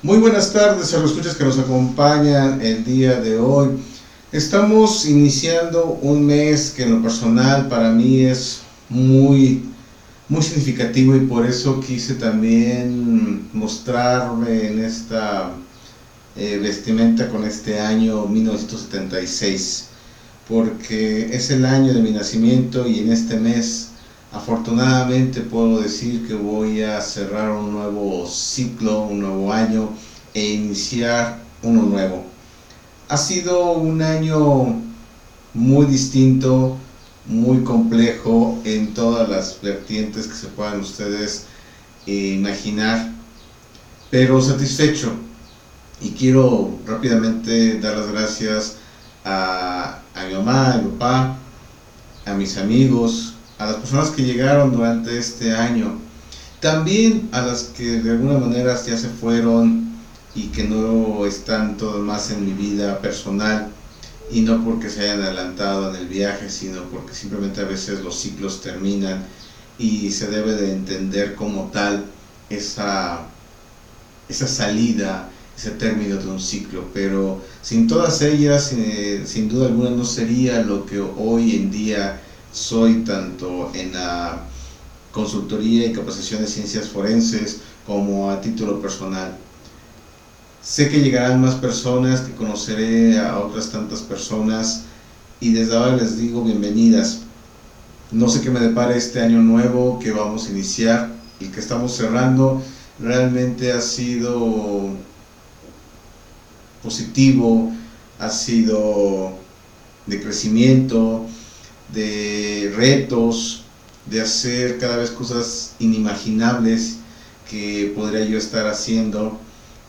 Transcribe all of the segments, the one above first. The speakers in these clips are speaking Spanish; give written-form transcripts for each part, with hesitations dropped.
Muy buenas tardes a los escuchas que nos acompañan el día de hoy. Estamos iniciando un mes que en lo personal para mí es muy significativo, y por eso quise también mostrarme en esta vestimenta con este año 1976, porque es el año de mi nacimiento y en este mes afortunadamente puedo decir que voy a cerrar un nuevo ciclo, un nuevo año e iniciar uno nuevo. Ha sido un año muy distinto, muy complejo en todas las vertientes que se puedan ustedes imaginar, pero satisfecho. Y quiero rápidamente dar las gracias a mi mamá, a mi papá, a mis amigos, a las personas que llegaron durante este año, también a las que de alguna manera ya se fueron y que no están todas más en mi vida personal, y no porque se hayan adelantado en el viaje, sino porque simplemente a veces los ciclos terminan y se debe de entender como tal esa salida, ese término de un ciclo. Pero sin todas ellas, sin duda alguna no sería lo que hoy en día soy, tanto en la consultoría y capacitación de ciencias forenses como a título personal. Sé que llegarán más personas, que conoceré a otras tantas personas, y desde ahora les digo bienvenidas. No sé qué me depara este año nuevo que vamos a iniciar y que estamos cerrando. Realmente ha sido positivo, ha sido de crecimiento, de retos, de hacer cada vez cosas inimaginables que podría yo estar haciendo,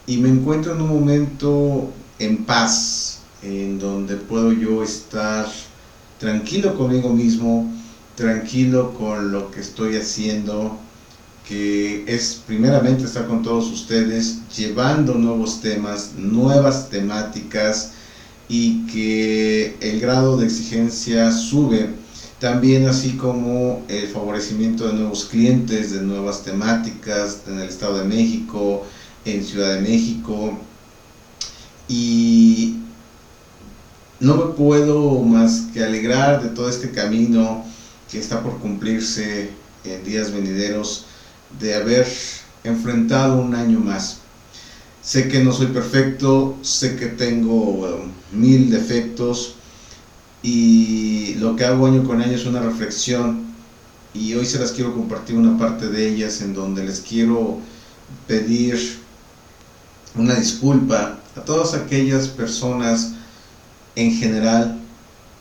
y me encuentro en un momento en paz, en donde puedo yo estar tranquilo conmigo mismo, tranquilo con lo que estoy haciendo, que es primeramente estar con todos ustedes, llevando nuevos temas, nuevas temáticas, y que el grado de exigencia sube, también así como el favorecimiento de nuevos clientes, de nuevas temáticas en el Estado de México, en Ciudad de México. Y no me puedo más que alegrar de todo este camino que está por cumplirse en días venideros, de haber enfrentado un año más. Sé que no soy perfecto, sé que tengo mil defectos, y lo que hago año con año es una reflexión, y hoy se las quiero compartir una parte de ellas, en donde les quiero pedir una disculpa a todas aquellas personas en general,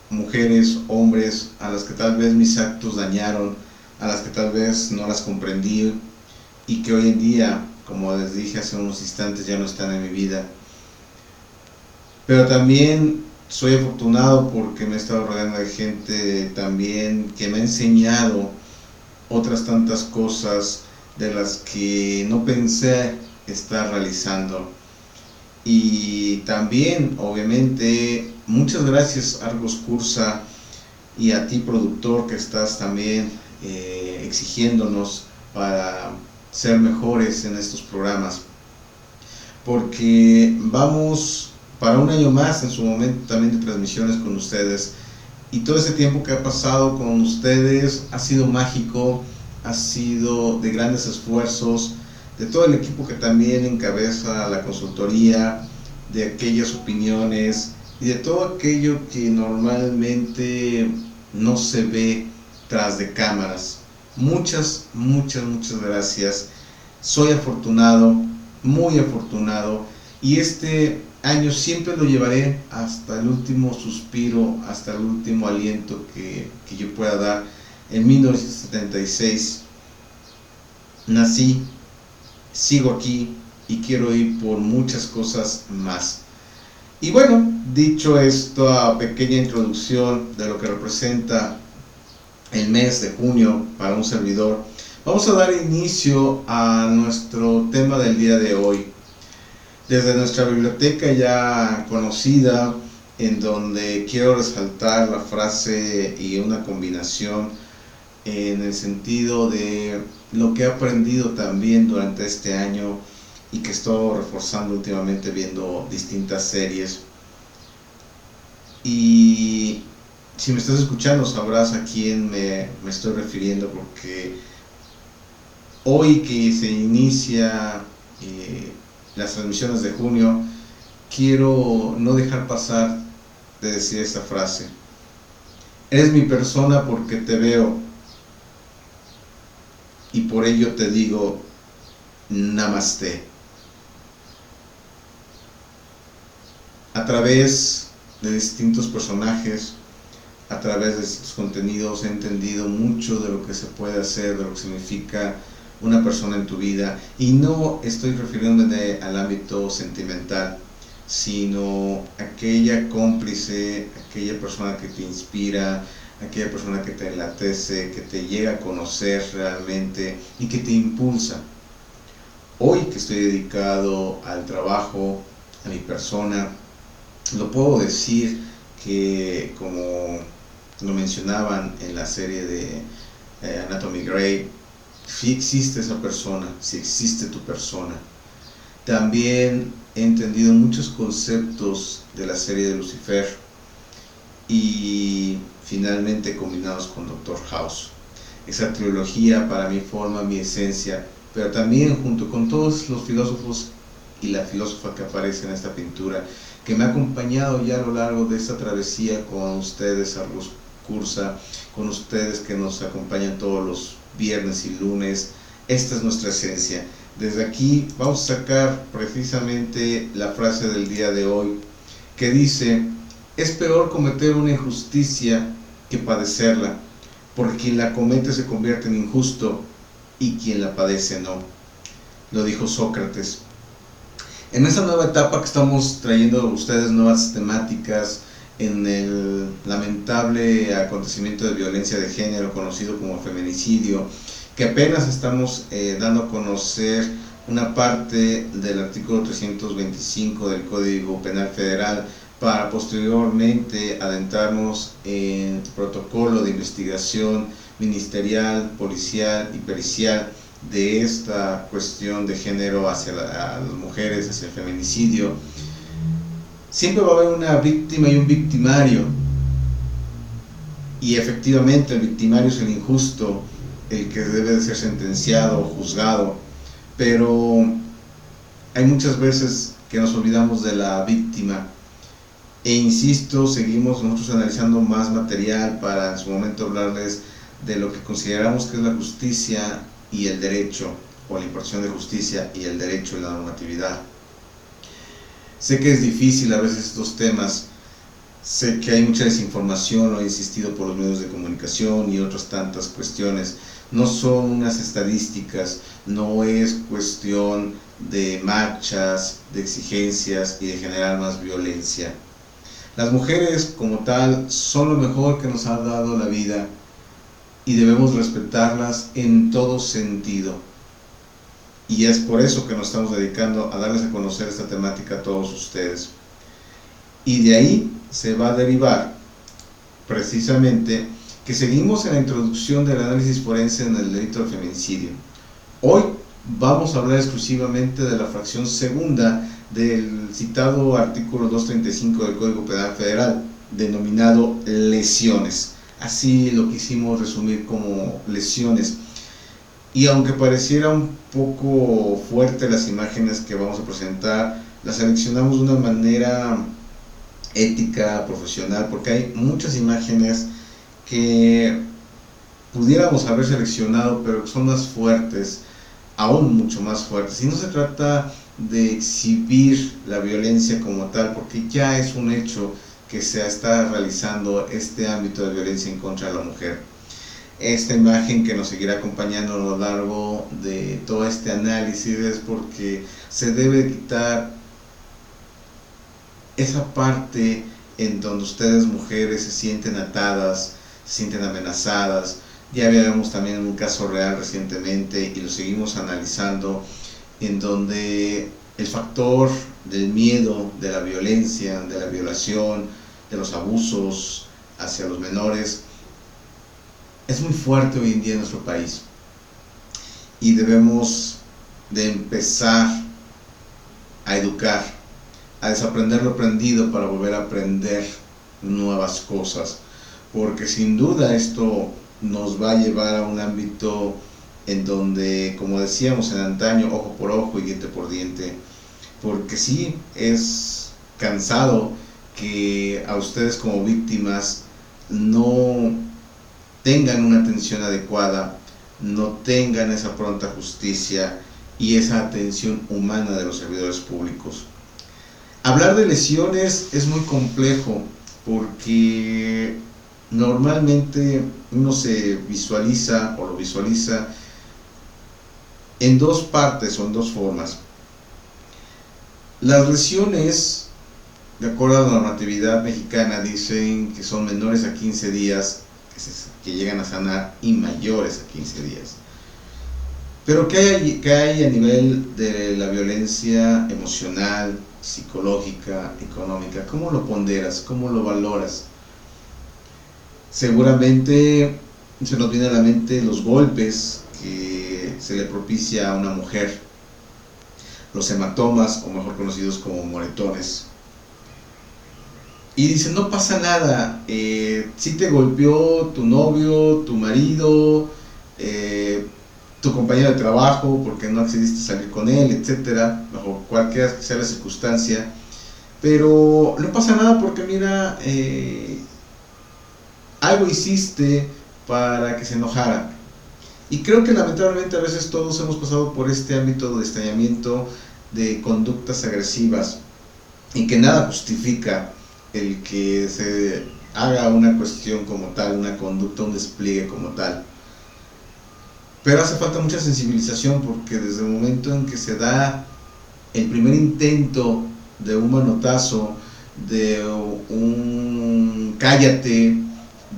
mujeres, hombres, a las que tal vez mis actos dañaron, a las que tal vez no las comprendí, y que hoy en día, como les dije hace unos instantes, ya no están en mi vida. Pero también soy afortunado porque me he estado rodeando de gente también que me ha enseñado otras tantas cosas de las que no pensé estar realizando. Y también, obviamente, muchas gracias Argos Cursa, y a ti productor, que estás también exigiéndonos para ser mejores en estos programas, porque vamos para un año más en su momento también de transmisiones con ustedes, y todo ese tiempo que ha pasado con ustedes ha sido mágico, ha sido de grandes esfuerzos, de todo el equipo que también encabeza la consultoría, de aquellas opiniones y de todo aquello que normalmente no se ve tras de cámaras. Muchas gracias. Soy afortunado, muy afortunado, y este año siempre lo llevaré hasta el último suspiro, hasta el último aliento que yo pueda dar. En 1976 nací, sigo aquí y quiero ir por muchas cosas más. Y bueno, dicho esta pequeña introducción de lo que representa el mes de junio para un servidor, vamos a dar inicio a nuestro tema del día de hoy. Desde nuestra biblioteca ya conocida, en donde quiero resaltar la frase y una combinación en el sentido de lo que he aprendido también durante este año, y que estoy reforzando últimamente viendo distintas series. Y si me estás escuchando sabrás a quién me estoy refiriendo, porque hoy que se inicia las transmisiones de junio, quiero no dejar pasar de decir esta frase: eres mi persona porque te veo, y por ello te digo namaste. A través de distintos personajes, a través de distintos contenidos, he entendido mucho de lo que se puede hacer, de lo que significa una persona en tu vida, y no estoy refiriéndome al ámbito sentimental, sino aquella cómplice, aquella persona que te inspira, aquella persona que te enlatece, que te llega a conocer realmente y que te impulsa. Hoy que estoy dedicado al trabajo, a mi persona, lo puedo decir que, como lo mencionaban en la serie de Anatomy Grey, si existe esa persona, si existe tu persona. También he entendido muchos conceptos de la serie de Lucifer, y finalmente combinados con Doctor House. Esa trilogía para mí forma mi esencia, pero también junto con todos los filósofos y la filósofa que aparece en esta pintura, que me ha acompañado ya a lo largo de esta travesía con ustedes, Argus Cursa, con ustedes que nos acompañan todos los viernes y lunes. Esta es nuestra esencia. Desde aquí vamos a sacar precisamente la frase del día de hoy, que dice: es peor cometer una injusticia que padecerla, porque quien la comete se convierte en injusto y quien la padece no. Lo dijo Sócrates. En esta nueva etapa que estamos trayendo a ustedes nuevas temáticas, en el lamentable acontecimiento de violencia de género conocido como feminicidio, que apenas estamos dando a conocer una parte del artículo 325 del Código Penal Federal, para posteriormente adentrarnos en protocolo de investigación ministerial, policial y pericial de esta cuestión de género hacia las mujeres, hacia el feminicidio. Siempre va a haber una víctima y un victimario, y efectivamente el victimario es el injusto, el que debe de ser sentenciado o juzgado, pero hay muchas veces que nos olvidamos de la víctima. E insisto, seguimos nosotros analizando más material para en su momento hablarles de lo que consideramos que es la justicia y el derecho, o la impartición de justicia y el derecho y la normatividad. Sé que es difícil a veces estos temas, sé que hay mucha desinformación, lo he insistido, por los medios de comunicación y otras tantas cuestiones. No son unas estadísticas, no es cuestión de marchas, de exigencias y de generar más violencia. Las mujeres como tal son lo mejor que nos ha dado la vida, y debemos respetarlas en todo sentido. Y es por eso que nos estamos dedicando a darles a conocer esta temática a todos ustedes. Y de ahí se va a derivar precisamente que seguimos en la introducción del análisis forense en el delito de feminicidio. Hoy vamos a hablar exclusivamente de la fracción segunda del citado artículo 235 del Código Penal Federal, denominado lesiones. Así lo quisimos resumir como lesiones. Y aunque pareciera un poco fuerte las imágenes que vamos a presentar, las seleccionamos de una manera ética, profesional, porque hay muchas imágenes que pudiéramos haber seleccionado, pero son más fuertes, aún mucho más fuertes. Y no se trata de exhibir la violencia como tal, porque ya es un hecho que se está realizando este ámbito de violencia en contra de la mujer. Esta imagen que nos seguirá acompañando a lo largo de todo este análisis es porque se debe quitar esa parte en donde ustedes, mujeres, se sienten atadas, se sienten amenazadas. Ya habíamos también un caso real recientemente y lo seguimos analizando, en donde el factor del miedo, de la violencia, de la violación, de los abusos hacia los menores es muy fuerte hoy en día en nuestro país, y debemos de empezar a educar, a desaprender lo aprendido para volver a aprender nuevas cosas, porque sin duda esto nos va a llevar a un ámbito en donde, como decíamos en antaño, ojo por ojo y diente por diente, porque sí es cansado que a ustedes como víctimas no tengan una atención adecuada, no tengan esa pronta justicia y esa atención humana de los servidores públicos. Hablar de lesiones es muy complejo porque normalmente uno se visualiza o lo visualiza en dos partes o en dos formas. Las lesiones, de acuerdo a la normatividad mexicana, dicen que son menores a 15 días que llegan a sanar y mayores a 15 días. Pero ¿qué hay a nivel de la violencia emocional, psicológica, económica? ¿Cómo lo ponderas? ¿Cómo lo valoras? Seguramente se nos viene a la mente los golpes que se le propicia a una mujer, los hematomas, o mejor conocidos como moretones. Y dicen, no pasa nada, si te golpeó tu novio, tu marido, tu compañero de trabajo, porque no accediste a salir con él, etcétera, bajo cualquiera que sea la circunstancia, pero no pasa nada porque mira, algo hiciste para que se enojara. Y creo que lamentablemente a veces todos hemos pasado por este ámbito de extrañamiento de conductas agresivas y que nada justifica el que se haga una cuestión como tal, una conducta, un despliegue como tal. Pero hace falta mucha sensibilización porque desde el momento en que se da el primer intento de un manotazo, de un cállate,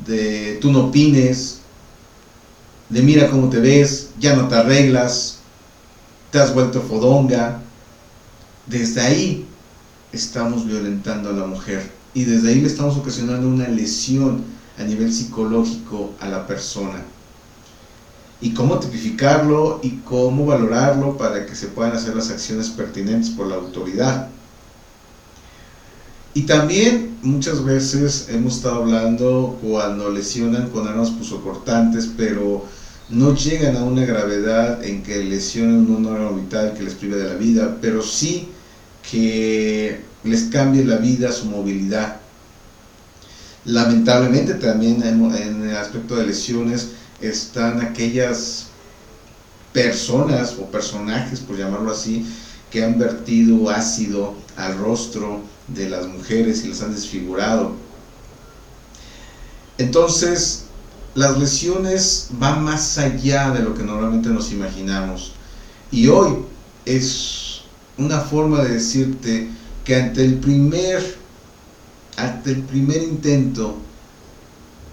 de tú no opines, de mira cómo te ves, ya no te arreglas, te has vuelto fodonga, desde ahí estamos violentando a la mujer y desde ahí le estamos ocasionando una lesión a nivel psicológico a la persona. Y cómo tipificarlo y cómo valorarlo para que se puedan hacer las acciones pertinentes por la autoridad. Y también muchas veces hemos estado hablando cuando lesionan con armas punzocortantes, pero no llegan a una gravedad en que lesionen un órgano vital que les prive de la vida, pero sí que les cambie la vida, su movilidad. Lamentablemente también en el aspecto de lesiones están aquellas personas o personajes, por llamarlo así, que han vertido ácido al rostro de las mujeres y las han desfigurado. Entonces, las lesiones van más allá de lo que normalmente nos imaginamos. Y hoy es una forma de decirte que ante el primer intento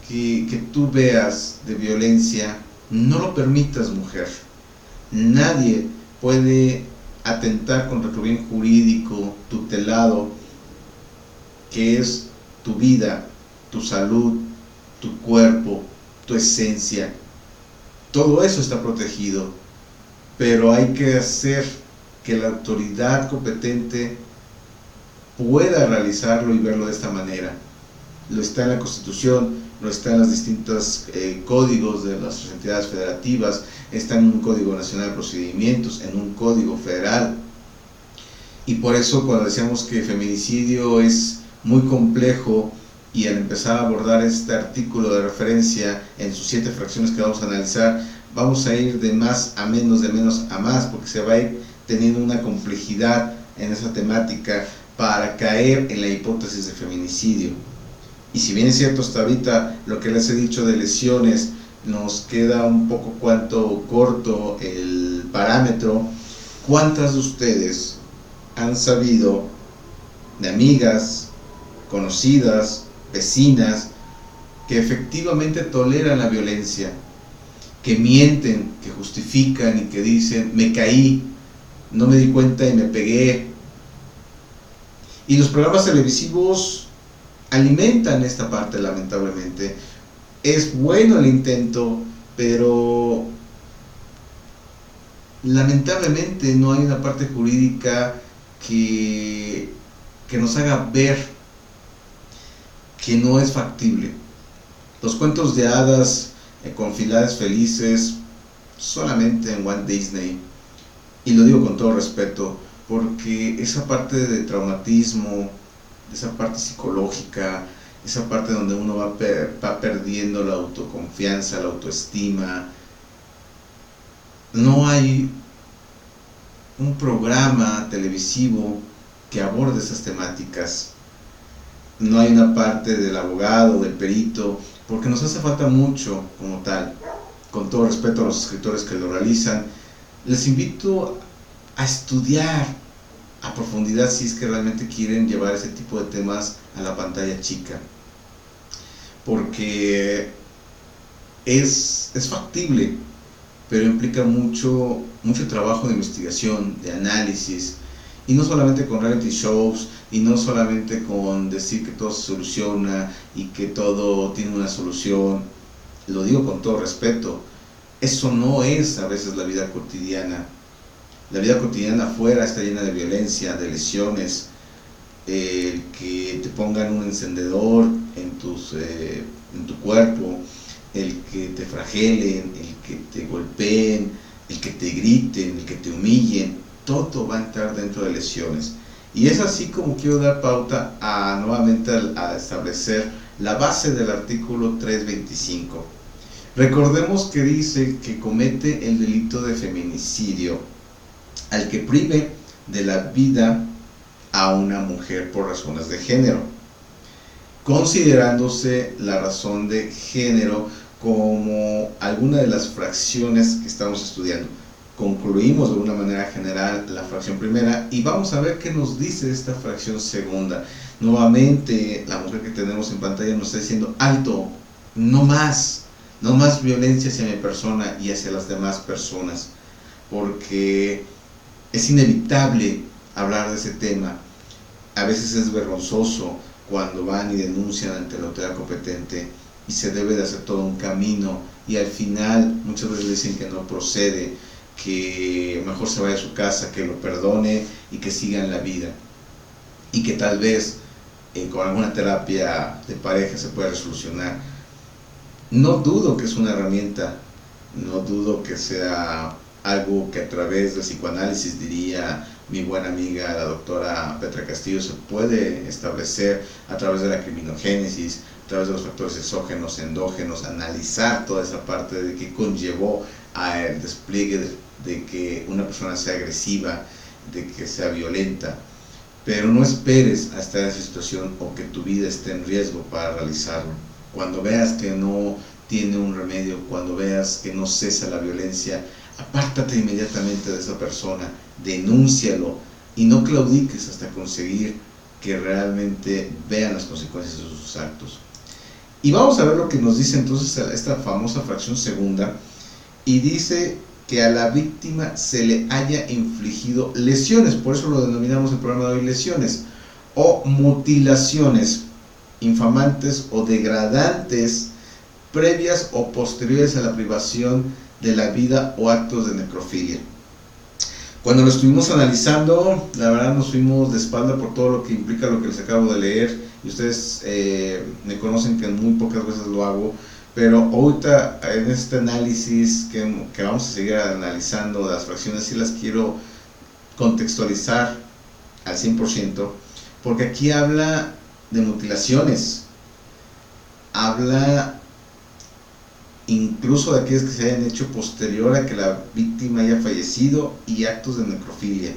que tú veas de violencia, no lo permitas, mujer. Nadie puede atentar contra tu bien jurídico, tutelado, que es tu vida, tu salud, tu cuerpo, tu esencia. Todo eso está protegido, pero hay que hacer que la autoridad competente pueda realizarlo y verlo de esta manera. Lo está en la Constitución, lo está en los distintos códigos de las entidades federativas, está en un Código Nacional de Procedimientos, en un Código Federal. Y por eso cuando decíamos que feminicidio es muy complejo, y al empezar a abordar este artículo de referencia en sus 7 fracciones que vamos a analizar, vamos a ir de más a menos, de menos a más, porque se va a ir teniendo una complejidad en esa temática para caer en la hipótesis de feminicidio. Y si bien es cierto hasta ahorita lo que les he dicho de lesiones, nos queda un poco corto el parámetro. ¿Cuántas de ustedes han sabido de amigas, conocidas, vecinas, que efectivamente toleran la violencia, que mienten, que justifican y que dicen, me caí, no me di cuenta y me pegué? Y los programas televisivos alimentan esta parte, lamentablemente. Es bueno el intento, pero lamentablemente no hay una parte jurídica que, que nos haga ver que no es factible. Los cuentos de hadas con finales felices solamente en Walt Disney, y lo digo con todo respeto, porque esa parte de traumatismo, esa parte psicológica, esa parte donde uno va perdiendo la autoconfianza, la autoestima, no hay un programa televisivo que aborde esas temáticas. No hay una parte del abogado, del perito, porque nos hace falta mucho como tal. Con todo respeto a los escritores que lo realizan, les invito a estudiar a profundidad si es que realmente quieren llevar ese tipo de temas a la pantalla chica, porque es factible, pero implica mucho trabajo de investigación, de análisis, y no solamente con reality shows, y no solamente con decir que todo se soluciona y que todo tiene una solución. Lo digo con todo respeto, eso no es a veces la vida cotidiana. La vida cotidiana afuera está llena de violencia, de lesiones, que te pongan un encendedor en tu cuerpo, el que te flagelen, el que te golpeen, el que te griten, el que te humillen, todo va a entrar dentro de lesiones. Y es así como quiero dar pauta nuevamente a establecer la base del artículo 325. Recordemos que dice que comete el delito de feminicidio al que prive de la vida a una mujer por razones de género, considerándose la razón de género como alguna de las fracciones que estamos estudiando. Concluimos de una manera general la fracción primera y vamos a ver qué nos dice esta fracción segunda. Nuevamente la mujer que tenemos en pantalla nos está diciendo: alto, no más violencia hacia mi persona y hacia las demás personas, porque es inevitable hablar de ese tema. A veces es vergonzoso cuando van y denuncian ante la autoridad competente, y se debe de hacer todo un camino, y al final muchas veces dicen que no procede, que mejor se vaya a su casa, que lo perdone y que siga en la vida, y que tal vez con alguna terapia de pareja se pueda resolucionar. No dudo que es una herramienta, no dudo que sea algo que a través del psicoanálisis, diría mi buena amiga la doctora Petra Castillo, se puede establecer a través de la criminogénesis, a través de los factores exógenos, endógenos, analizar toda esa parte de qué conllevó al despliegue de que una persona sea agresiva, de que sea violenta. Pero no esperes a estar en esa situación o que tu vida esté en riesgo para realizarlo. Cuando veas que no tiene un remedio, cuando veas que no cesa la violencia, apártate inmediatamente de esa persona, denúncialo y no claudiques hasta conseguir que realmente vean las consecuencias de sus actos. Y vamos a ver lo que nos dice entonces esta famosa fracción segunda, y dice que a la víctima se le haya infligido lesiones, por eso lo denominamos el programa de hoy lesiones, o mutilaciones infamantes o degradantes previas o posteriores a la privación de la vida o actos de necrofilia. Cuando lo estuvimos analizando, la verdad nos fuimos de espalda por todo lo que implica lo que les acabo de leer, y ustedes me conocen que muy pocas veces lo hago, pero ahorita en este análisis que vamos a seguir analizando de las fracciones, sí las quiero contextualizar al 100%, porque aquí habla de mutilaciones, habla incluso de aquellas que se hayan hecho posterior a que la víctima haya fallecido, y actos de necrofilia.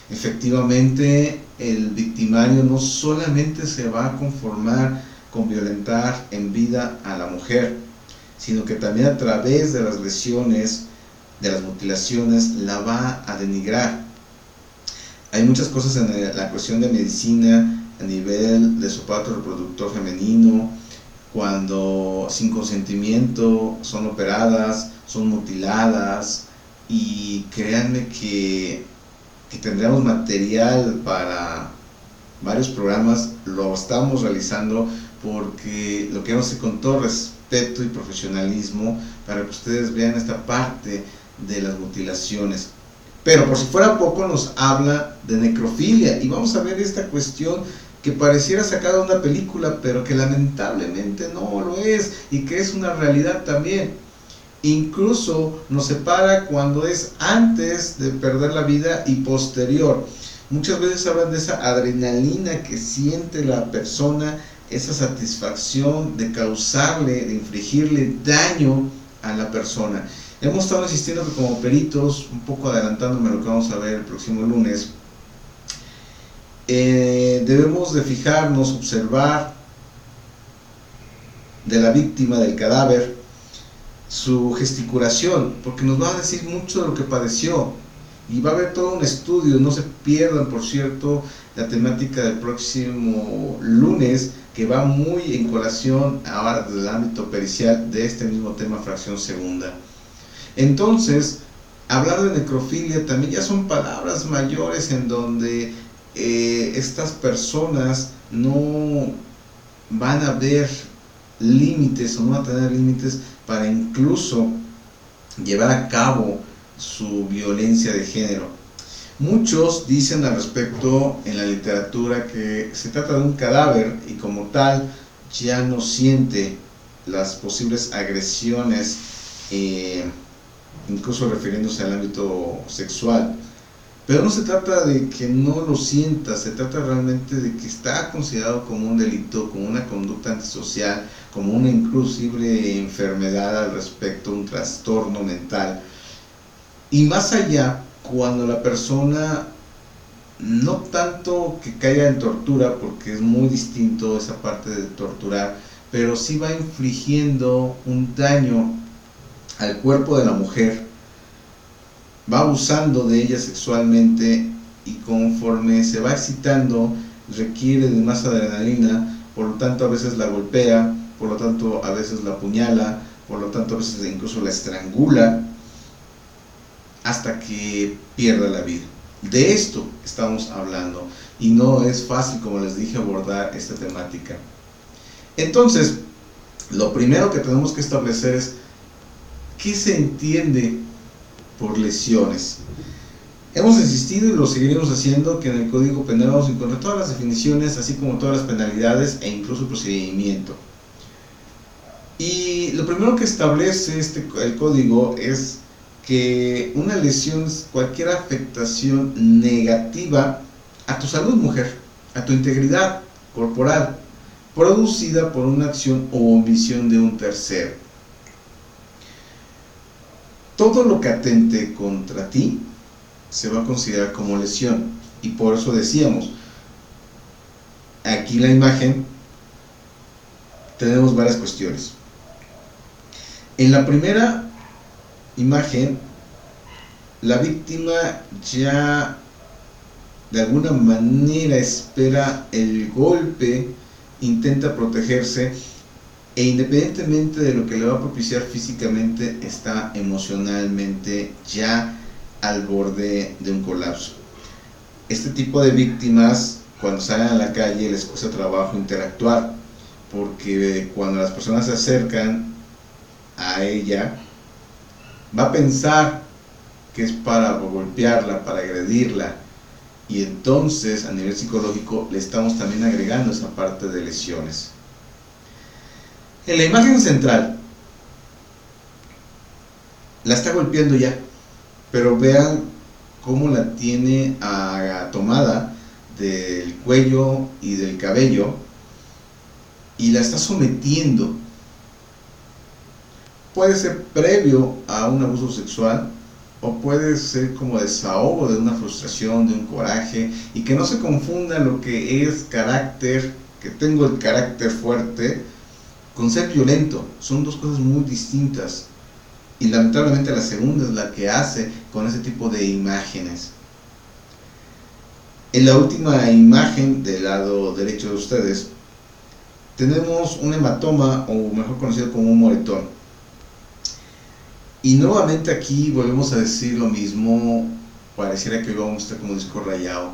Efectivamente, el victimario no solamente se va a conformar con violentar en vida a la mujer, sino que también a través de las lesiones, de las mutilaciones, la va a denigrar. Hay muchas cosas en la cuestión de medicina a nivel de su aparato reproductor femenino, cuando sin consentimiento son operadas, son mutiladas, y créanme que tendremos material para varios programas. Lo estamos realizando porque lo queremos hacer con todo respeto y profesionalismo, para que ustedes vean esta parte de las mutilaciones. Pero por si fuera poco, nos habla de necrofilia, y vamos a ver esta cuestión que pareciera sacada de una película, pero que lamentablemente no lo es, y que es una realidad también. Incluso nos separa cuando es antes de perder la vida y posterior. Muchas veces hablan de esa adrenalina que siente la persona, esa satisfacción de causarle, de infligirle daño a la persona. Hemos estado insistiendo que como peritos, un poco adelantándome a lo que vamos a ver el próximo lunes, debemos de fijarnos, observar de la víctima, del cadáver, su gesticulación, porque nos va a decir mucho de lo que padeció, y va a haber todo un estudio. No se pierdan, por cierto, la temática del próximo lunes, que va muy en colación ahora del ámbito pericial de este mismo tema, fracción segunda. Entonces, hablar de necrofilia también ya son palabras mayores en donde estas personas no van a ver límites, o no van a tener límites para incluso llevar a cabo su violencia de género. Muchos dicen al respecto en la literatura que se trata de un cadáver y como tal ya no siente las posibles agresiones, incluso refiriéndose al ámbito sexual. Pero no se trata de que no lo sienta, se trata realmente de que está considerado como un delito, como una conducta antisocial, como una inclusive enfermedad al respecto, un trastorno mental. Y más allá, cuando la persona, no tanto que caiga en tortura, porque es muy distinto esa parte de torturar, pero sí va infligiendo un daño al cuerpo de la mujer, va abusando de ella sexualmente, y conforme se va excitando requiere de más adrenalina, por lo tanto a veces la golpea, por lo tanto a veces la apuñala, por lo tanto a veces incluso la estrangula, hasta que pierda la vida. De esto estamos hablando, y no es fácil, como les dije, abordar esta temática. Entonces, lo primero que tenemos que establecer es ¿qué se entiende por lesiones? Hemos insistido, y lo seguiremos haciendo, que en el Código Penal vamos a encontrar todas las definiciones, así como todas las penalidades e incluso el procedimiento. Y lo primero que establece el Código es que una lesión es cualquier afectación negativa a tu salud, mujer, a tu integridad corporal, producida por una acción o omisión de un tercero. Todo lo que atente contra ti se va a considerar como lesión, y por eso decíamos, aquí la imagen tenemos varias cuestiones. En la primera imagen, la víctima ya de alguna manera espera el golpe, intenta protegerse, e independientemente de lo que le va a propiciar físicamente, está emocionalmente ya al borde de un colapso. Este tipo de víctimas, cuando salen a la calle, les cuesta trabajo interactuar, porque cuando las personas se acercan a ella, va a pensar que es para golpearla, para agredirla, y entonces a nivel psicológico le estamos también agregando esa parte de lesiones. En la imagen central la está golpeando ya, pero vean cómo la tiene tomada del cuello y del cabello, y la está sometiendo. Puede ser previo a un abuso sexual, o puede ser como desahogo de una frustración, de un coraje, y que no se confunda lo que es carácter, que tengo el carácter fuerte, con ser violento. Son dos cosas muy distintas, y lamentablemente la segunda es la que hace con ese tipo de imágenes. En la última imagen del lado derecho de ustedes tenemos un hematoma, o mejor conocido como un moretón. Y nuevamente aquí volvemos a decir lo mismo, pareciera que vamos a estar como disco rayado,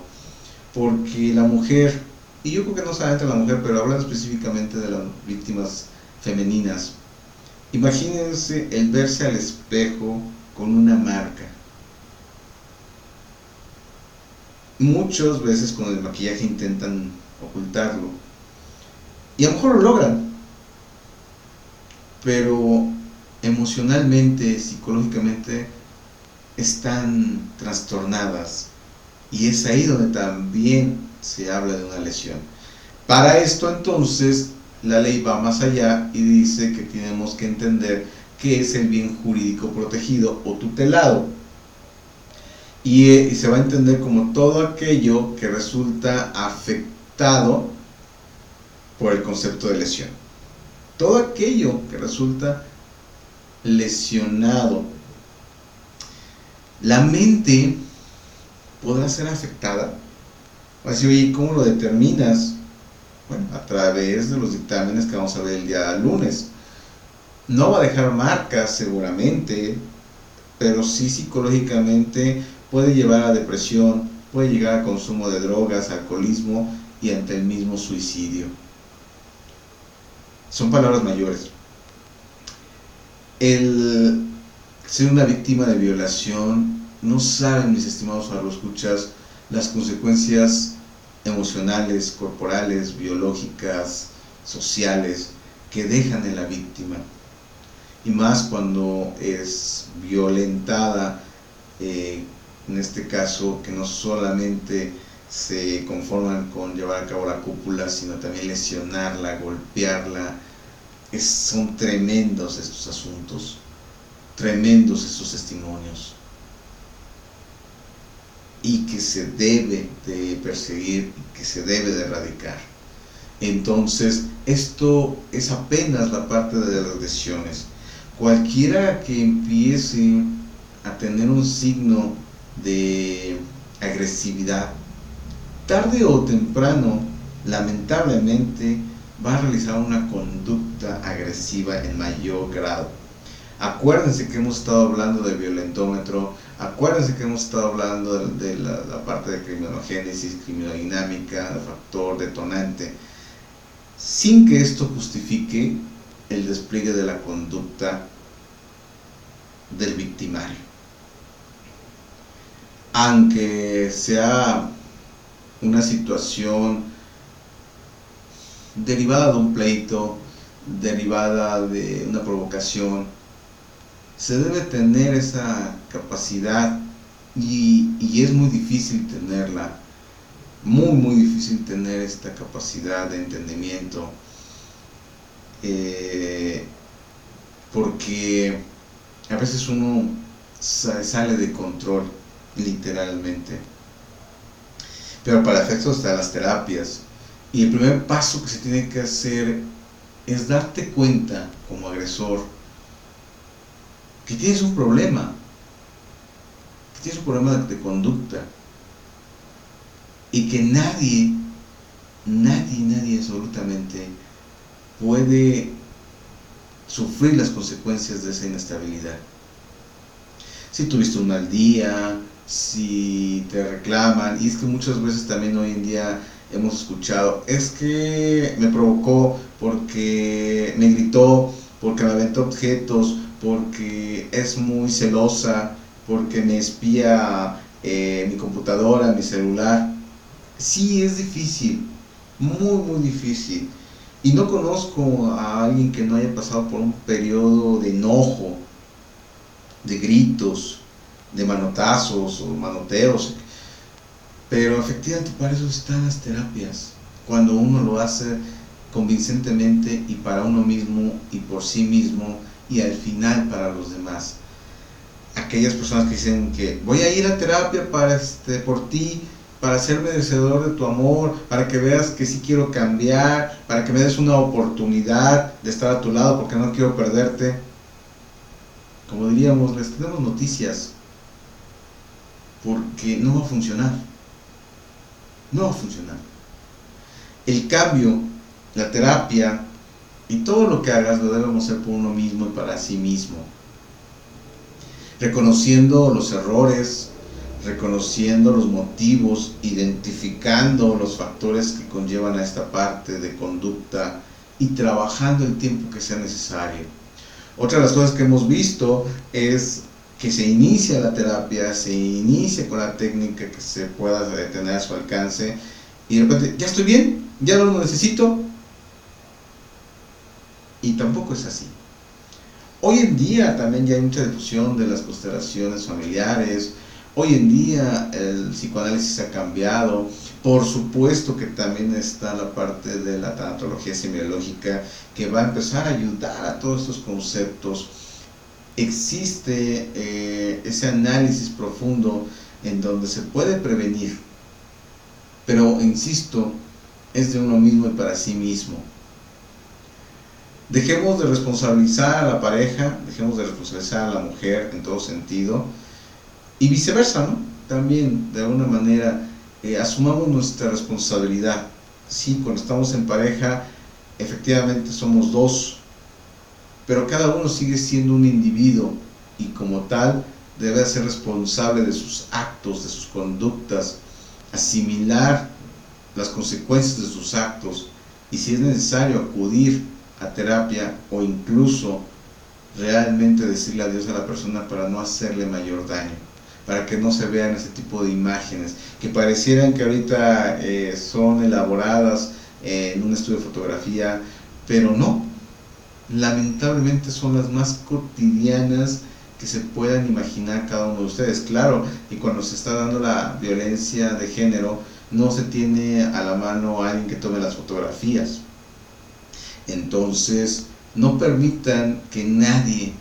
porque la mujer, y yo creo que no solamente la mujer, pero hablando específicamente de las víctimas femeninas, imagínense el verse al espejo con una marca. Muchas veces con el maquillaje intentan ocultarlo y a lo mejor lo logran, pero emocionalmente, psicológicamente están trastornadas, y es ahí donde también se habla de una lesión. Para esto entonces la ley va más allá y dice que tenemos que entender qué es el bien jurídico protegido o tutelado, y se va a entender como todo aquello que resulta afectado por el concepto de lesión. Todo aquello que resulta lesionado. La mente podrá ser afectada. Va a decir, oye, ¿cómo lo determinas? Bueno, a través de los dictámenes que vamos a ver el día lunes. No va a dejar marcas seguramente, pero sí psicológicamente puede llevar a depresión, puede llegar a consumo de drogas, alcoholismo y ante el mismo suicidio. Son palabras mayores. El ser una víctima de violación, no saben, mis estimados radioescuchas, las consecuencias emocionales, corporales, biológicas, sociales que dejan en la víctima, y más cuando es violentada, en este caso, que no solamente se conforman con llevar a cabo la cópula, sino también lesionarla, golpearla. Son tremendos estos asuntos, tremendos estos testimonios, y que se debe de perseguir, que se debe de erradicar. Entonces, esto es apenas la parte de las lesiones. Cualquiera que empiece a tener un signo de agresividad, tarde o temprano, lamentablemente, va a realizar una conducta agresiva en mayor grado. Acuérdense que hemos estado hablando de violentómetro, acuérdense que hemos estado hablando de la parte de criminogénesis, criminodinámica, el factor detonante, sin que esto justifique el despliegue de la conducta del victimario. Aunque sea una situación derivada de un pleito, derivada de una provocación, se debe tener esa capacidad, y es muy difícil tenerla, muy difícil tener esta capacidad de entendimiento, porque a veces uno sale de control, literalmente. Pero para efectos están las terapias, y el primer paso que se tiene que hacer es darte cuenta como agresor que tienes un problema, de conducta, y que nadie absolutamente puede sufrir las consecuencias de esa inestabilidad. Si tuviste un mal día, si te reclaman, y es que muchas veces también hoy en día hemos escuchado, es que me provocó porque me gritó, porque me aventó objetos, porque es muy celosa, porque me espía mi computadora, mi celular. Sí, es difícil, muy difícil. Y no conozco a alguien que no haya pasado por un periodo de enojo, de gritos, de manotazos o manoteos. Pero efectivamente para eso están las terapias, cuando uno lo hace convincentemente y para uno mismo y por sí mismo, y al final para los demás. Aquellas personas que dicen que voy a ir a terapia por ti, para ser merecedor de tu amor, para que veas que sí quiero cambiar, para que me des una oportunidad de estar a tu lado porque no quiero perderte. Como diríamos, les tenemos noticias, porque no va a funcionar. No va a funcionar. El cambio, la terapia y todo lo que hagas lo debemos hacer por uno mismo y para sí mismo. Reconociendo los errores, reconociendo los motivos, identificando los factores que conllevan a esta parte de conducta y trabajando el tiempo que sea necesario. Otra de las cosas que hemos visto es que se inicia la terapia, se inicia con la técnica que se pueda tener a su alcance, y de repente, ya estoy bien, ya no lo necesito, y tampoco es así. Hoy en día también ya hay mucha difusión de las constelaciones familiares. Hoy en día el psicoanálisis ha cambiado. Por supuesto que también está la parte de la tanatología semiológica, que va a empezar a ayudar a todos estos conceptos. Existe ese análisis profundo en donde se puede prevenir, pero insisto, es de uno mismo y para sí mismo. Dejemos de responsabilizar a la pareja, dejemos de responsabilizar a la mujer en todo sentido, y viceversa, ¿no? También, de alguna manera, asumamos nuestra responsabilidad. Sí, cuando estamos en pareja, efectivamente somos dos, pero cada uno sigue siendo un individuo, y como tal, debe ser responsable de sus actos, de sus conductas, asimilar las consecuencias de sus actos, y si es necesario acudir a terapia o incluso realmente decirle adiós a la persona para no hacerle mayor daño, para que no se vean ese tipo de imágenes que parecieran que ahorita son elaboradas en un estudio de fotografía, pero no, lamentablemente son las más cotidianas que se puedan imaginar cada uno de ustedes. Claro, y cuando se está dando la violencia de género, no se tiene a la mano a alguien que tome las fotografías. Entonces, no permitan que nadie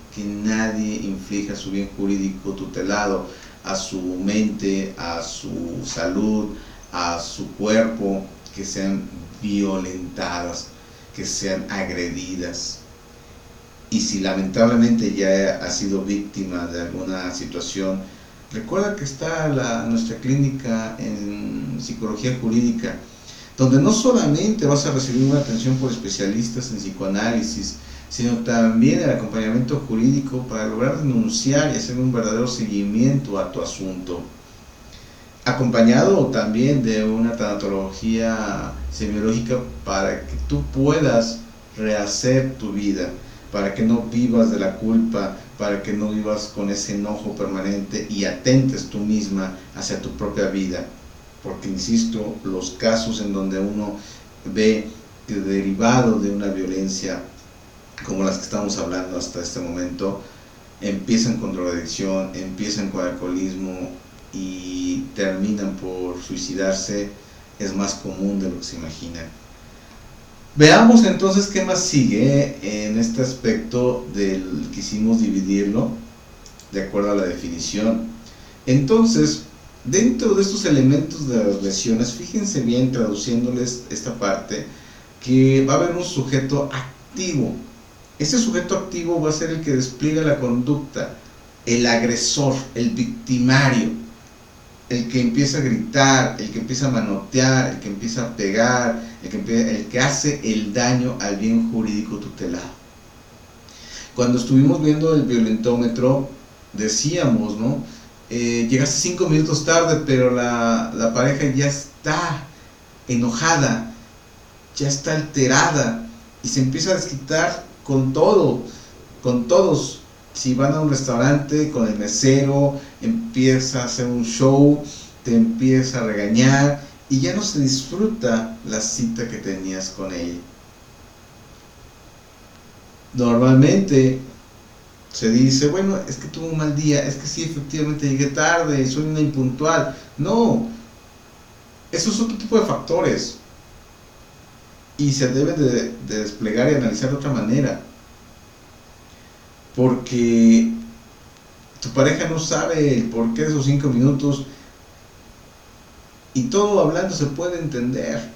inflija su bien jurídico tutelado a su mente, a su salud, a su cuerpo, que sean violentadas, que sean agredidas. Y si lamentablemente ya ha sido víctima de alguna situación, recuerda que está nuestra clínica en psicología jurídica, donde no solamente vas a recibir una atención por especialistas en psicoanálisis, sino también el acompañamiento jurídico para lograr denunciar y hacer un verdadero seguimiento a tu asunto, acompañado también de una tanatología semiológica para que tú puedas rehacer tu vida, para que no vivas de la culpa, para que no vivas con ese enojo permanente y atentes tú misma hacia tu propia vida. Porque insisto, los casos en donde uno ve que derivado de una violencia como las que estamos hablando hasta este momento, empiezan con drogadicción, empiezan con alcoholismo y terminan por suicidarse, es más común de lo que se imagina. Veamos entonces qué más sigue en este aspecto del quisimos dividirlo de acuerdo a la definición. Entonces, dentro de estos elementos de las lesiones, fíjense bien traduciéndoles esta parte, que va a haber un sujeto activo. Este sujeto activo va a ser el que despliega la conducta, el agresor, el victimario, el que empieza a gritar, el que empieza a manotear, el que empieza a pegar, el que hace el daño al bien jurídico tutelado. Cuando estuvimos viendo el violentómetro, decíamos, ¿no? Llegaste 5 minutos tarde, pero la pareja ya está enojada, ya está alterada y se empieza a desquitar con todo, con todos. Si van a un restaurante, con el mesero, empieza a hacer un show, te empieza a regañar y ya no se disfruta la cita que tenías con ella. Normalmente se dice, bueno, es que tuve un mal día, es que sí, efectivamente llegué tarde, soy una impuntual. No, eso es otro tipo de factores y se deben de desplegar y analizar de otra manera, porque tu pareja no sabe el porqué de esos 5 minutos y todo hablando se puede entender.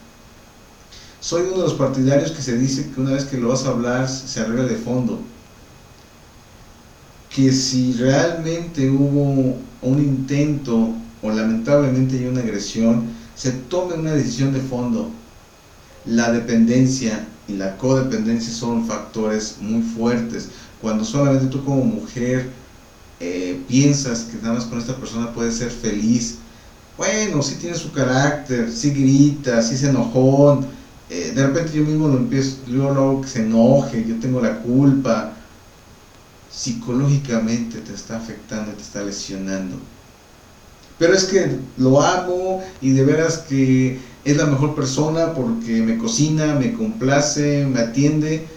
Soy uno de los partidarios que se dice que una vez que lo vas a hablar se arregla de fondo, que si realmente hubo un intento o lamentablemente hay una agresión, se tome una decisión de fondo. La dependencia y la codependencia son factores muy fuertes. Cuando solamente tú como mujer piensas que nada más con esta persona puedes ser feliz, bueno, sí tiene su carácter, sí grita, sí es enojón, de repente yo mismo lo empiezo, yo lo hago que se enoje, yo tengo la culpa. psicológicamente te está afectando, te está lesionando. Pero es que lo amo y de veras que es la mejor persona porque me cocina, me complace, me atiende.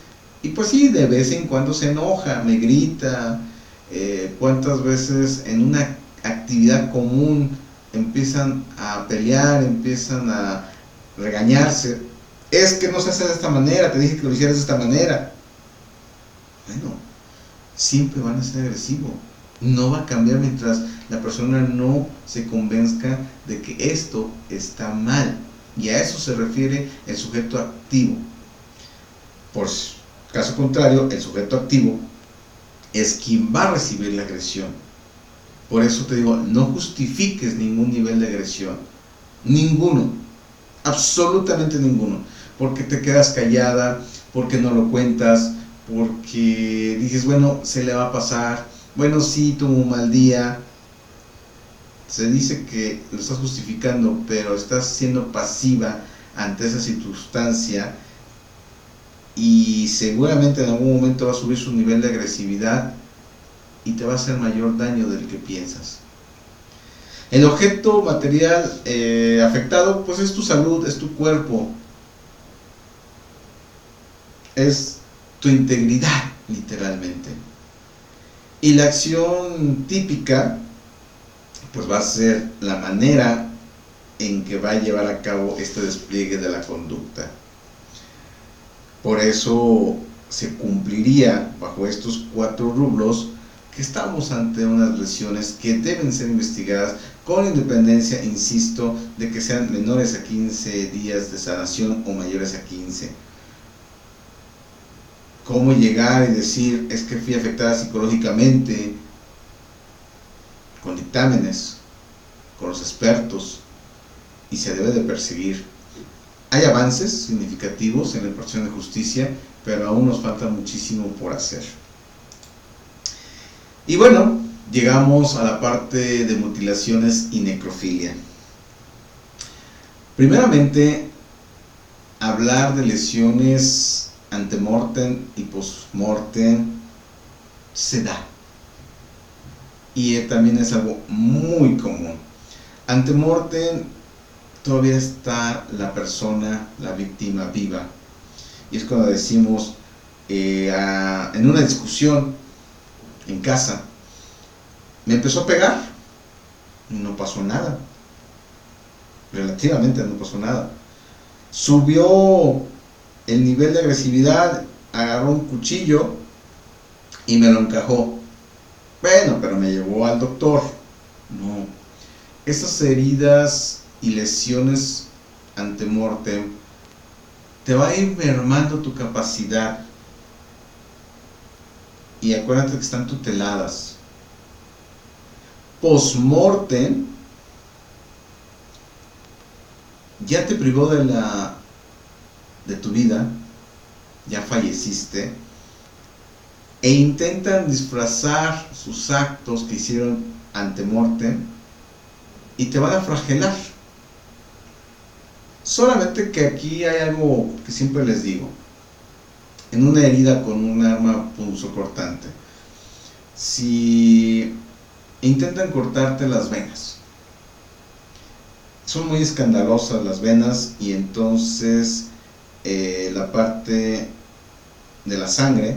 Y pues sí, de vez en cuando se enoja, me grita. Cuántas veces en una actividad común empiezan a pelear, empiezan a regañarse. Es que no se hace de esta manera, te dije que lo hicieras de esta manera. Bueno, siempre van a ser agresivos. No va a cambiar mientras la persona no se convenzca de que esto está mal. Y a eso se refiere el sujeto activo. Por caso contrario, el sujeto activo es quien va a recibir la agresión. Por eso te digo, no justifiques ningún nivel de agresión. Ninguno. Absolutamente ninguno. Porque te quedas callada, porque no lo cuentas, porque dices, bueno, se le va a pasar, bueno, sí, tuvo un mal día. Se dice que lo estás justificando, pero estás siendo pasiva ante esa circunstancia y seguramente en algún momento va a subir su nivel de agresividad y te va a hacer mayor daño del que piensas. El objeto material afectado pues es tu salud, es tu cuerpo, es tu integridad literalmente. Y la acción típica pues va a ser la manera en que va a llevar a cabo este despliegue de la conducta. Por eso se cumpliría bajo estos 4 rubros que estamos ante unas lesiones que deben ser investigadas con independencia, insisto, de que sean menores a 15 días de sanación o mayores a 15. ¿Cómo llegar y decir es que fui afectada psicológicamente? Con dictámenes, con los expertos, y se debe de perseguir. Hay avances significativos en la impartición de justicia, pero aún nos falta muchísimo por hacer. Y bueno, llegamos a la parte de mutilaciones y necrofilia. Primeramente, hablar de lesiones antemortem y postmortem se da. Y también es algo muy común. Antemortem todavía está la persona, la víctima viva. Y es cuando decimos, en una discusión en casa, me empezó a pegar y no pasó nada. Relativamente no pasó nada. Subió el nivel de agresividad, agarró un cuchillo y me lo encajó. Bueno, pero me llevó al doctor. No. Esas heridas y lesiones antemortem te va a ir mermando tu capacidad. Y acuérdate que están tuteladas. Postmortem ya te privó de tu vida, ya falleciste, e intentan disfrazar sus actos que hicieron antemortem y te van a flagelar. Solamente que aquí hay algo que siempre les digo. En una herida con un arma punzocortante, si intentan cortarte las venas, son muy escandalosas las venas y entonces la parte de la sangre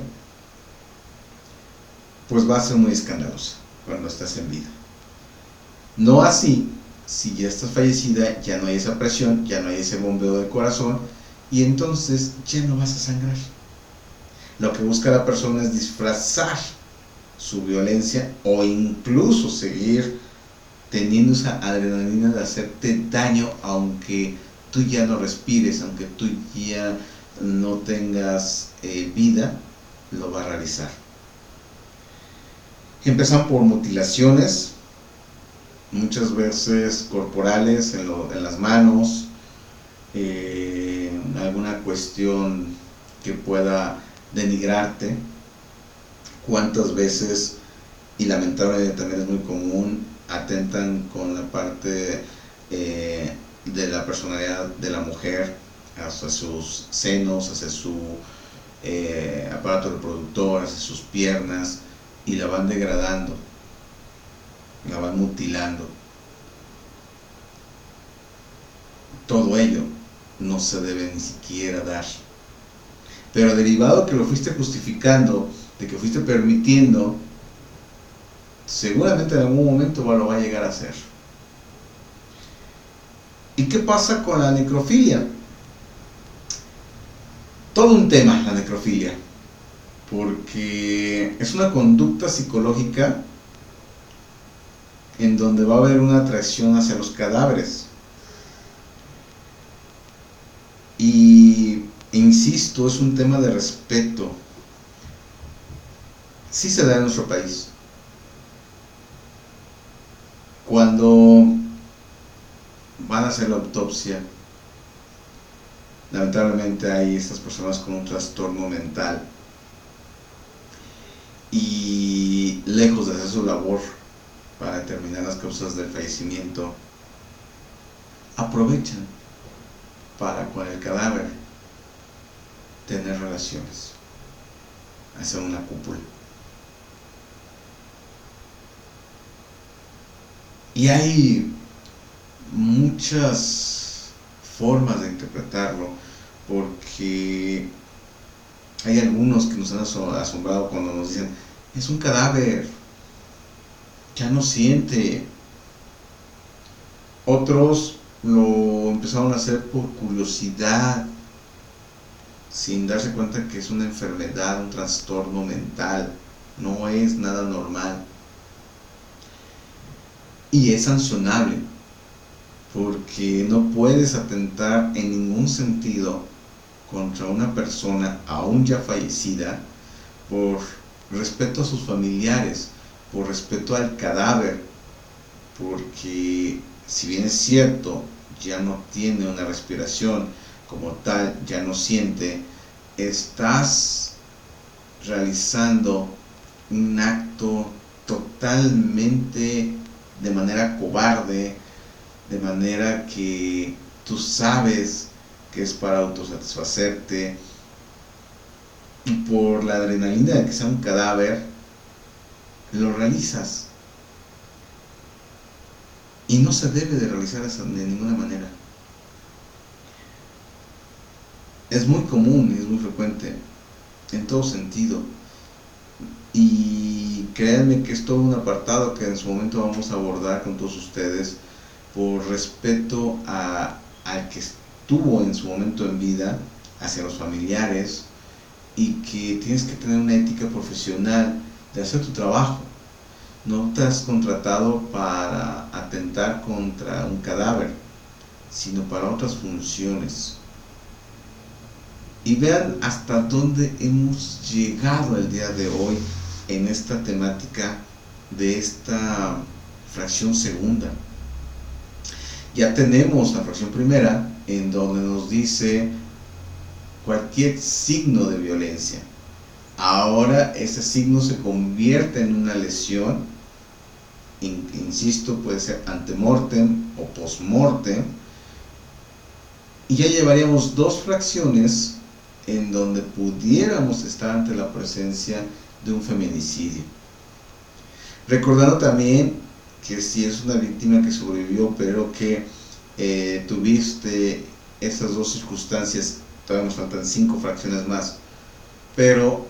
pues va a ser muy escandalosa cuando estás en vida. No así, si ya estás fallecida, ya no hay esa presión, ya no hay ese bombeo del corazón y entonces ya no vas a sangrar. Lo que busca la persona es disfrazar su violencia o incluso seguir teniendo esa adrenalina de hacerte daño aunque tú ya no respires, aunque tú ya no tengas vida, lo va a realizar. Empiezan por mutilaciones, muchas veces corporales, en las manos, alguna cuestión que pueda denigrarte. Cuántas veces, y lamentablemente también es muy común, atentan con la parte de la personalidad de la mujer, hacia sus senos, hacia su aparato reproductor, hacia sus piernas, y la van degradando, la van mutilando. Todo ello no se debe ni siquiera dar. Pero derivado que lo fuiste justificando, de que fuiste permitiendo, seguramente en algún momento lo va a llegar a hacer. ¿Y qué pasa con la necrofilia? Todo un tema la necrofilia, porque es una conducta psicológica en donde va a haber una atracción hacia los cadáveres. Y insisto, es un tema de respeto. Sí se da en nuestro país. Cuando van a hacer la autopsia, lamentablemente hay estas personas con un trastorno mental y lejos de hacer su labor para determinar las causas del fallecimiento, aprovechan para con el cadáver tener relaciones, hacer una cópula. Y hay muchas formas de interpretarlo, porque hay algunos que nos han asombrado cuando nos dicen: es un cadáver, ya no siente. Otros lo empezaron a hacer por curiosidad, sin darse cuenta que es una enfermedad, un trastorno mental, no es nada normal. Y es sancionable, porque no puedes atentar en ningún sentido contra una persona aún ya fallecida por respeto a sus familiares, por respeto al cadáver, porque si bien es cierto, ya no tiene una respiración como tal, ya no siente, estás realizando un acto totalmente de manera cobarde, de manera que tú sabes que es para autosatisfacerte, y por la adrenalina de que sea un cadáver, lo realizas. Y no se debe de realizar eso de ninguna manera. Es muy común y es muy frecuente, en todo sentido. Y créanme que es todo un apartado que en su momento vamos a abordar con todos ustedes, por respeto al que estuvo en su momento en vida, hacia los familiares, y que tienes que tener una ética profesional de hacer tu trabajo. No te has contratado para atentar contra un cadáver, sino para otras funciones. Y vean hasta dónde hemos llegado el día de hoy en esta temática de esta fracción segunda. Ya tenemos la fracción primera, en donde nos dice cualquier signo de violencia. Ahora ese signo se convierte en una lesión, insisto, puede ser antemortem o postmortem, y ya llevaríamos dos fracciones en donde pudiéramos estar ante la presencia de un feminicidio. Recordando también que si es una víctima que sobrevivió, pero que tuviste esas dos circunstancias, todavía nos faltan 5 fracciones más, pero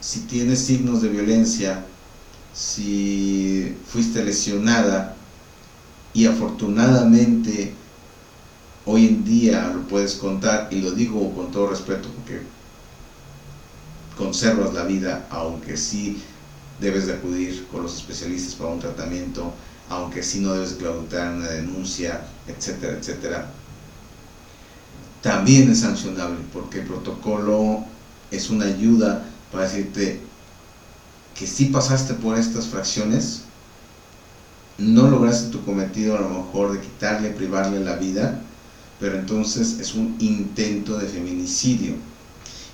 si tienes signos de violencia, si fuiste lesionada, y afortunadamente hoy en día lo puedes contar, y lo digo con todo respeto porque conservas la vida, aunque sí debes de acudir con los especialistas para un tratamiento, aunque sí no debes claudicar una denuncia, etcétera, etcétera. También es sancionable, porque el protocolo es una ayuda para decirte que si pasaste por estas fracciones, no lograste tu cometido a lo mejor de quitarle, privarle la vida, pero entonces es un intento de feminicidio.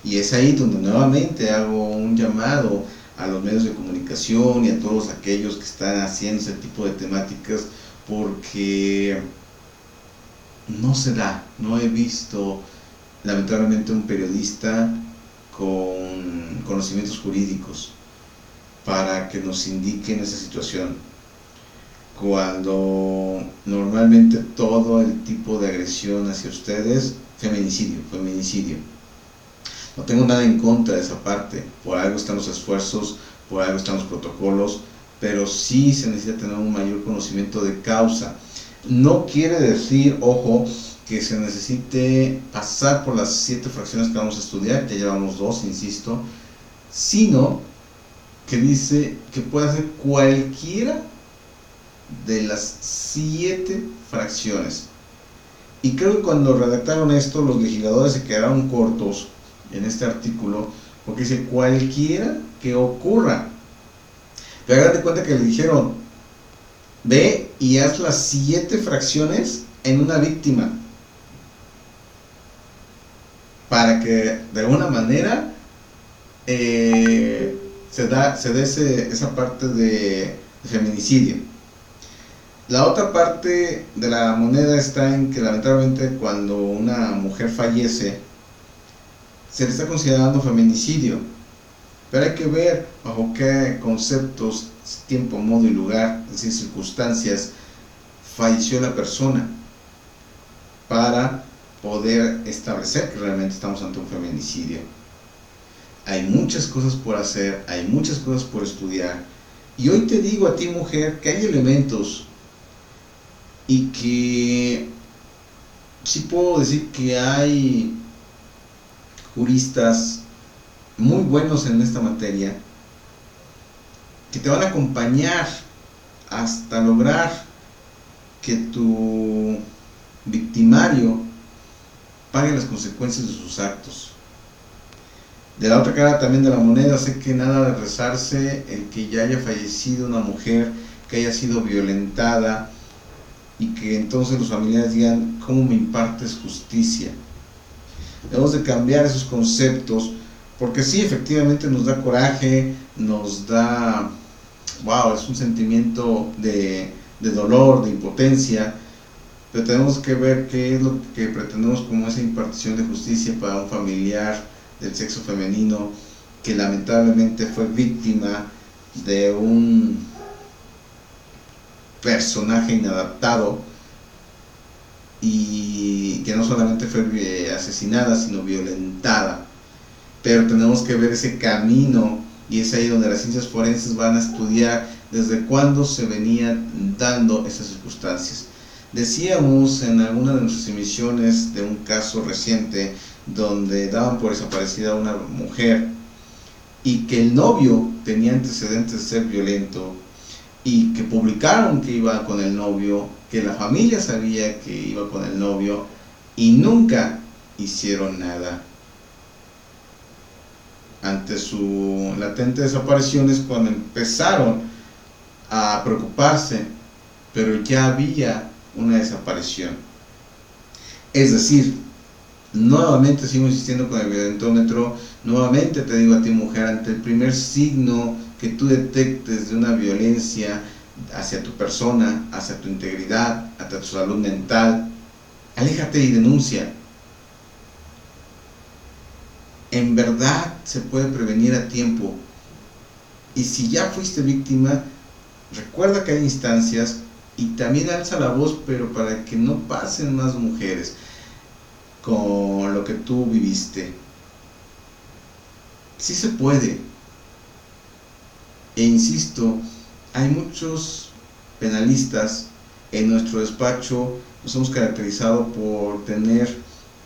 Y es ahí donde nuevamente hago un llamado a los medios de comunicación y a todos aquellos que están haciendo ese tipo de temáticas, porque no se da. No he visto lamentablemente un periodista con conocimientos jurídicos para que nos indiquen esa situación, cuando normalmente todo el tipo de agresión hacia ustedes, feminicidio. No tengo nada en contra de esa parte, por algo están los esfuerzos, por algo están los protocolos, pero sí se necesita tener un mayor conocimiento de causa. No quiere decir, ojo, que se necesite pasar por las 7 fracciones que vamos a estudiar, ya llevamos 2, insisto, sino que dice que puede hacer cualquiera de las 7 fracciones. Y creo que cuando redactaron esto, los legisladores se quedaron cortos en este artículo, porque dice cualquiera que ocurra. Pero hágate cuenta que le dijeron, ve y haz las 7 fracciones en una víctima, para que de alguna manera se dé esa parte de feminicidio. La otra parte de la moneda está en que lamentablemente cuando una mujer fallece se le está considerando feminicidio, pero hay que ver bajo qué conceptos, tiempo, modo y lugar, es decir, circunstancias, falleció la persona, para poder establecer que realmente estamos ante un feminicidio. Hay muchas cosas por hacer, hay muchas cosas por estudiar, y hoy te digo a ti, mujer, que hay elementos y que sí puedo decir que hay juristas muy buenos en esta materia que te van a acompañar hasta lograr que tu victimario pague las consecuencias de sus actos. De la otra cara también de la moneda, sé que nada de rezarse el que ya haya fallecido una mujer, que haya sido violentada, y que entonces los familiares digan, ¿cómo me impartes justicia? Debemos de cambiar esos conceptos, porque sí, efectivamente nos da coraje, nos da, wow, es un sentimiento de dolor, de impotencia, pero tenemos que ver qué es lo que pretendemos como esa impartición de justicia para un familiar del sexo femenino que lamentablemente fue víctima de un personaje inadaptado y que no solamente fue asesinada, sino violentada. Pero tenemos que ver ese camino, y es ahí donde las ciencias forenses van a estudiar desde cuándo se venían dando esas circunstancias. Decíamos en alguna de nuestras emisiones de un caso reciente donde daban por desaparecida a una mujer y que el novio tenía antecedentes de ser violento, y que publicaron que iba con el novio, que la familia sabía que iba con el novio, y nunca hicieron nada. Ante su latente desaparición es cuando empezaron a preocuparse, pero ya había una desaparición. Es decir, nuevamente sigo insistiendo con el violentómetro, nuevamente te digo a ti, mujer, ante el primer signo que tú detectes de una violencia hacia tu persona, hacia tu integridad, hacia tu salud mental, aléjate y denuncia. En verdad se puede prevenir a tiempo, y si ya fuiste víctima, recuerda que hay instancias, y también alza la voz, pero para que no pasen más mujeres con lo que tú viviste. Sí se puede. E insisto, hay muchos penalistas. En nuestro despacho nos hemos caracterizado por tener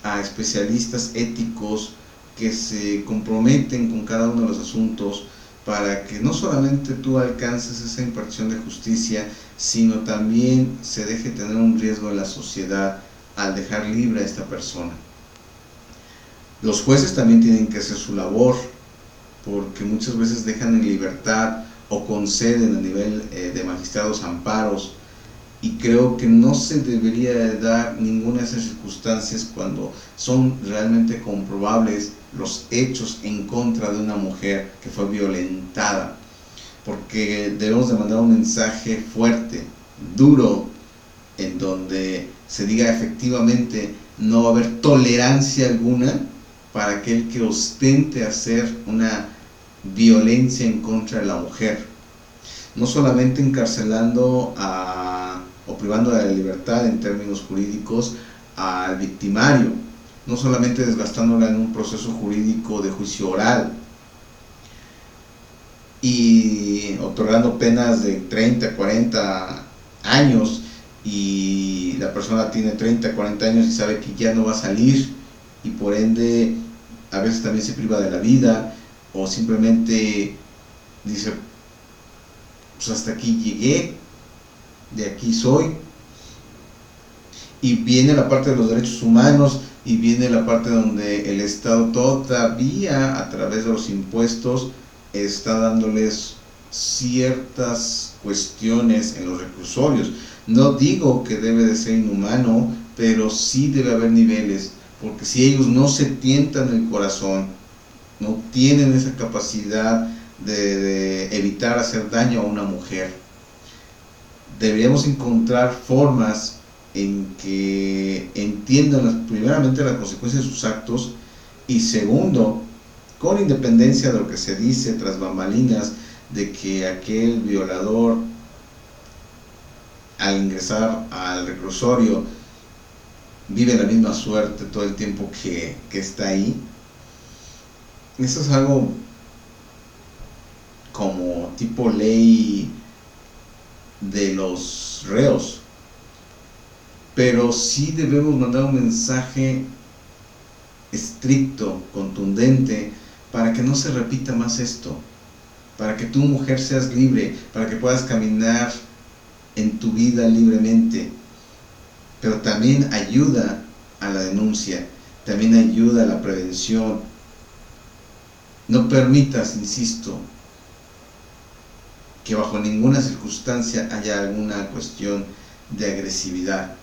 a especialistas éticos que se comprometen con cada uno de los asuntos para que no solamente tú alcances esa impartición de justicia, sino también se deje tener un riesgo en la sociedad al dejar libre a esta persona. Los jueces también tienen que hacer su labor, porque muchas veces dejan en libertad o conceden a nivel de magistrados amparos, y creo que no se debería dar ninguna de esas circunstancias cuando son realmente comprobables los hechos en contra de una mujer que fue violentada, porque debemos de mandar un mensaje fuerte, duro, en donde se diga efectivamente no va a haber tolerancia alguna para aquel que ostente hacer una violencia en contra de la mujer, no solamente encarcelando o privando de la libertad en términos jurídicos al victimario, no solamente desgastándola en un proceso jurídico de juicio oral y otorgando penas de 30, 40 años, y la persona tiene 30, 40 años y sabe que ya no va a salir, y por ende a veces también se priva de la vida, o simplemente dice, pues hasta aquí llegué, de aquí soy. Y viene la parte de los derechos humanos, y viene la parte donde el Estado todavía a través de los impuestos está dándoles ciertas cuestiones en los reclusorios. No digo que debe de ser inhumano, pero sí debe haber niveles, porque si ellos no se tientan el corazón, no tienen esa capacidad de evitar hacer daño a una mujer, deberíamos encontrar formas en que entiendan primeramente las consecuencias de sus actos, y segundo, con independencia de lo que se dice tras bambalinas, de que aquel violador al ingresar al reclusorio vive la misma suerte todo el tiempo que está ahí. Eso es algo como tipo ley de los reos, pero sí debemos mandar un mensaje estricto, contundente, para que no se repita más esto, para que tú, mujer, seas libre, para que puedas caminar en tu vida libremente. Pero también ayuda a la denuncia, también ayuda a la prevención. No permitas, insisto, que bajo ninguna circunstancia haya alguna cuestión de agresividad.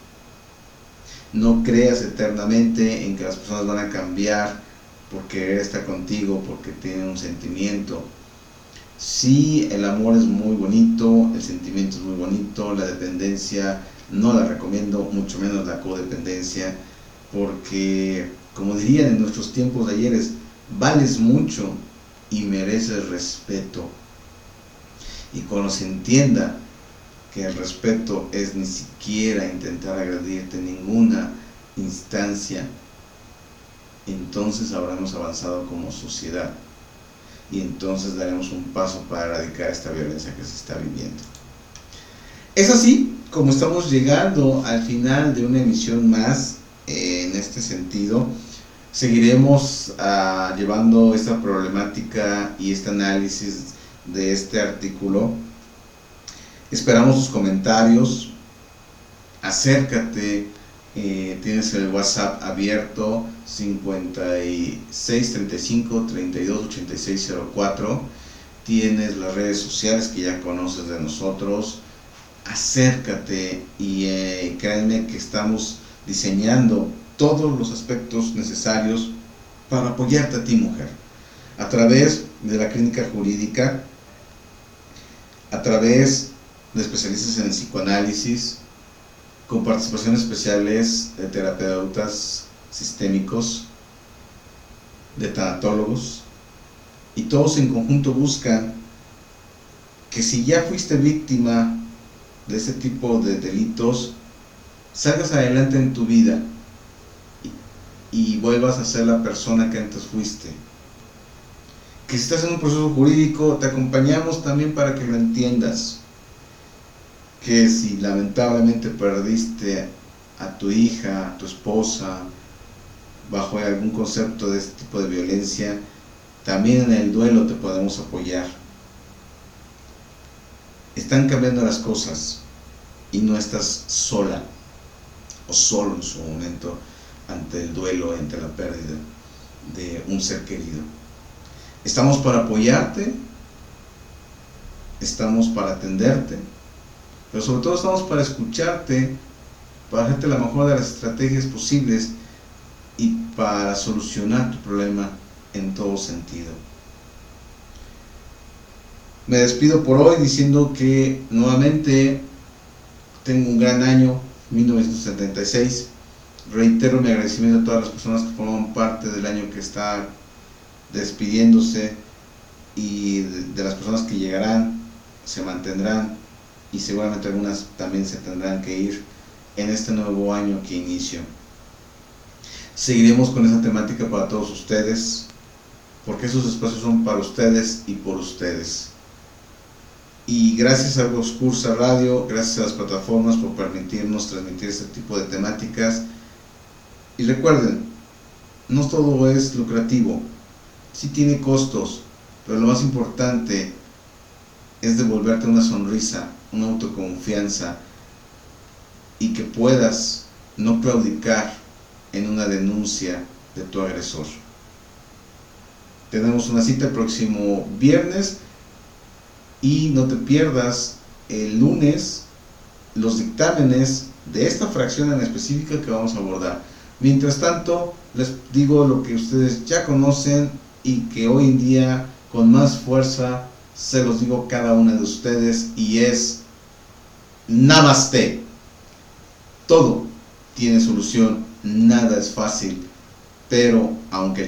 No creas eternamente en que las personas van a cambiar por querer estar contigo, porque tienen un sentimiento. Sí, el amor es muy bonito, el sentimiento es muy bonito, la dependencia no la recomiendo, mucho menos la codependencia, porque, como dirían en nuestros tiempos de ayeres, vales mucho y mereces respeto. Y cuando se entienda que el respeto es ni siquiera intentar agredirte en ninguna instancia, entonces habremos avanzado como sociedad, y entonces daremos un paso para erradicar esta violencia que se está viviendo. Es así como estamos llegando al final de una emisión más. En este sentido, seguiremos llevando esta problemática y este análisis de este artículo. Esperamos sus comentarios. Acércate, tienes el WhatsApp abierto, 5635-328604. Tienes las redes sociales que ya conoces de nosotros. Acércate y créanme que estamos diseñando todos los aspectos necesarios para apoyarte a ti, mujer, a través de la clínica jurídica, a través de especialistas en psicoanálisis, con participaciones especiales de terapeutas sistémicos, de tanatólogos, y todos en conjunto buscan que, si ya fuiste víctima de ese tipo de delitos, salgas adelante en tu vida y vuelvas a ser la persona que antes fuiste. Que si estás en un proceso jurídico, te acompañamos también para que lo entiendas. Que si lamentablemente perdiste a tu hija, a tu esposa, bajo algún concepto de este tipo de violencia, también en el duelo te podemos apoyar. Están cambiando las cosas y no estás sola o solo en su momento ante el duelo, ante la pérdida de un ser querido. Estamos para apoyarte, estamos para atenderte, pero sobre todo estamos para escucharte, para hacerte la mejor de las estrategias posibles y para solucionar tu problema en todo sentido. Me despido por hoy diciendo que nuevamente tengo un gran año, 1976. Reitero mi agradecimiento a todas las personas que forman parte del año que está despidiéndose y de las personas que llegarán se mantendrán, y seguramente algunas también se tendrán que ir en este nuevo año que inicio. Seguiremos con esa temática para todos ustedes, porque esos espacios son para ustedes y por ustedes. Y gracias a Cursa Radio, gracias a las plataformas por permitirnos transmitir este tipo de temáticas. Y recuerden, no todo es lucrativo, sí tiene costos, pero lo más importante es devolverte una sonrisa, una autoconfianza, y que puedas no claudicar en una denuncia de tu agresor. Tenemos una cita el próximo viernes, y no te pierdas el lunes los dictámenes de esta fracción en específica que vamos a abordar. Mientras tanto, les digo lo que ustedes ya conocen y que hoy en día con más fuerza se los digo a cada una de ustedes, y es Namaste. Todo tiene solución, nada es fácil, pero aunque